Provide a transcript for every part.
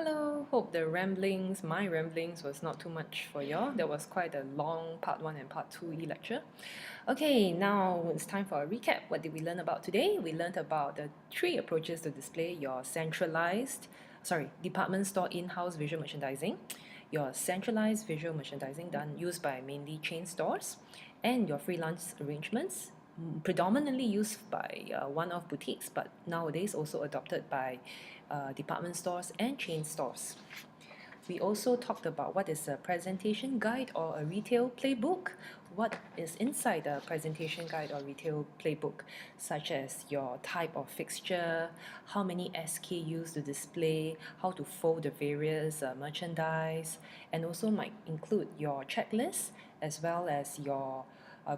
Hello, hope my ramblings was not too much for y'all. That was quite a long part 1 and part 2 e-lecture. Okay, now it's time for a recap. What did we learn about today? We learned about the 3 approaches to display your department store in-house visual merchandising, your centralized visual merchandising used by mainly chain stores, and your freelance arrangements, predominantly used by one-off boutiques, but nowadays also adopted by department stores and chain stores. We also talked about what is a presentation guide or a retail playbook, what is inside a presentation guide or retail playbook, such as your type of fixture, how many SKUs to display, how to fold the various merchandise, and also might include your checklist as well as your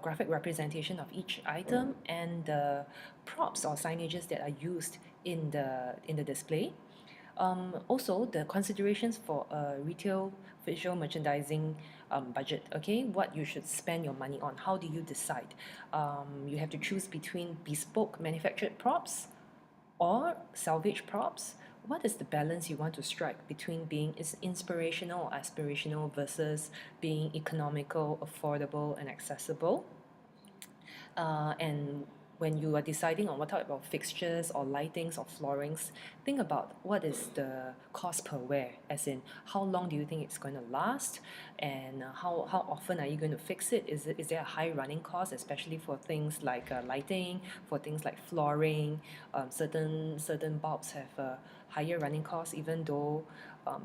graphic representation of each item and the props or signages that are used in the display. Also, the considerations for a retail visual merchandising budget, okay? What you should spend your money on. How do you decide? You have to choose between bespoke manufactured props or salvage props. What is the balance you want to strike between being inspirational or aspirational versus being economical, affordable, and accessible? And when you are deciding on what type of fixtures or lightings or floorings, think about what is the cost per wear, as in how long do you think it's going to last, and how often are you going to fix it? Is there a high running cost, especially for things like lighting, for things like flooring? Certain bulbs have a higher running cost, even though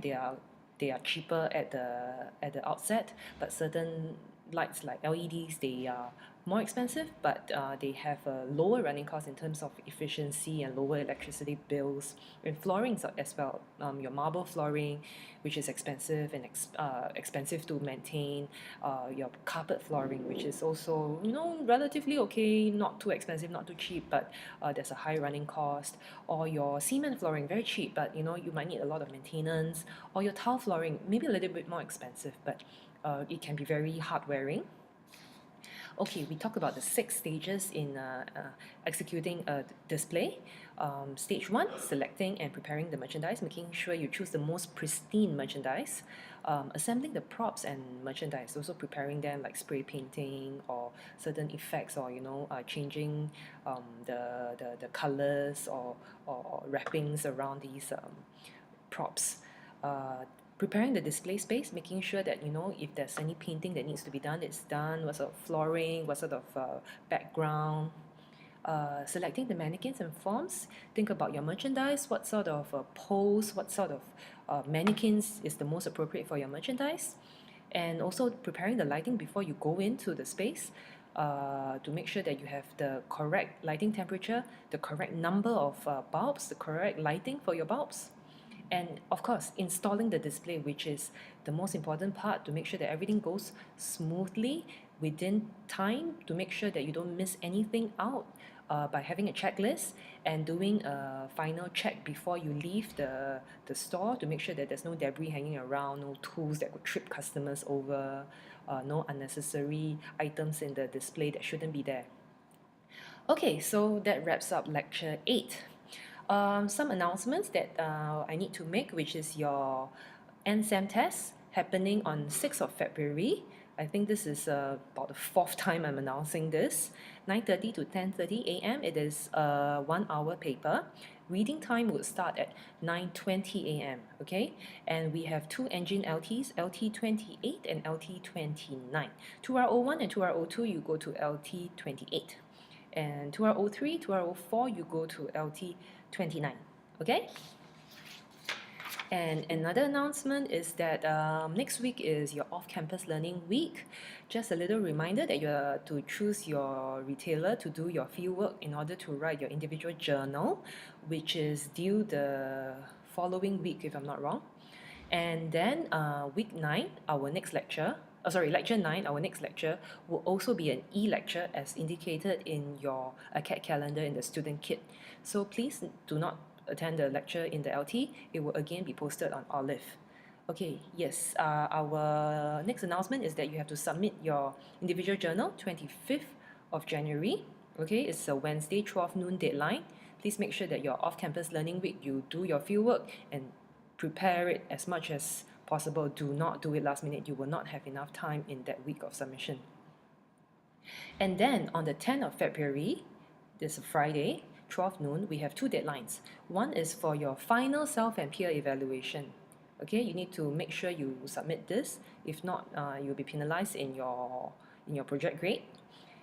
they are cheaper at the outset, but certain lights like LEDs, they are more expensive, but they have a lower running cost in terms of efficiency and lower electricity bills. And flooring as well, your marble flooring, which is expensive and expensive to maintain, your carpet flooring, which is also relatively okay, not too expensive, not too cheap, but there's a high running cost. Or your cement flooring, very cheap, but you might need a lot of maintenance. Or your tile flooring, maybe a little bit more expensive, but it can be very hard wearing. Okay, we talked about the 6 stages in executing a display. Stage 1, selecting and preparing the merchandise, making sure you choose the most pristine merchandise. Assembling the props and merchandise, also preparing them like spray painting or certain effects, or changing the colors or wrappings around these props. Preparing the display space, making sure that if there's any painting that needs to be done, it's done. What sort of flooring, what sort of background. Selecting the mannequins and forms, think about your merchandise, what sort of pose, what sort of mannequins is the most appropriate for your merchandise, and also preparing the lighting before you go into the space, to make sure that you have the correct lighting temperature, the correct number of bulbs, the correct lighting for your bulbs. And of course, installing the display, which is the most important part, to make sure that everything goes smoothly within time, to make sure that you don't miss anything out, by having a checklist and doing a final check before you leave the store, to make sure that there's no debris hanging around, no tools that could trip customers over, no unnecessary items in the display that shouldn't be there. Okay, so that wraps up lecture 8. Some announcements that I need to make, which is your NSEM test happening on 6th of February. I think this is about the 4th time I'm announcing this. 9:30 to 10:30 a.m. It is a 1-hour paper. Reading time would start at 9:20 a.m. Okay, and we have 2 engine LTs, LT28 and LT29. 2R01 and 2R02, you go to LT28. And 2R03, 2R04, you go to LT29. Okay? And another announcement is that next week is your off-campus learning week. Just a little reminder that you are to choose your retailer to do your fieldwork in order to write your individual journal, which is due the following week, if I'm not wrong. And then week 9, our next lecture, lecture 9, our next lecture will also be an e-lecture as indicated in your ACAD calendar in the student kit. So please do not attend the lecture in the LT. It will again be posted on Olive. Okay, yes, our next announcement is that you have to submit your individual journal 25th of January. Okay, it's a Wednesday 12 noon deadline. Please make sure that your off-campus learning week, you do your fieldwork and prepare it as much as possible. Do not do it last minute. You will not have enough time in that week of submission. And then on the 10th of February, this Friday, 12 noon, we have two deadlines. One is for your final self and peer evaluation. Okay, you need to make sure you submit this. If not, you'll be penalized in your project grade.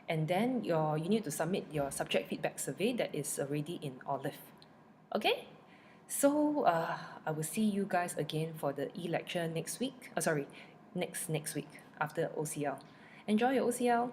And then you need to submit your subject feedback survey that is already in Olive. Okay, so I will see you guys again for the e-lecture next week. Next week after OCL. Enjoy your OCL.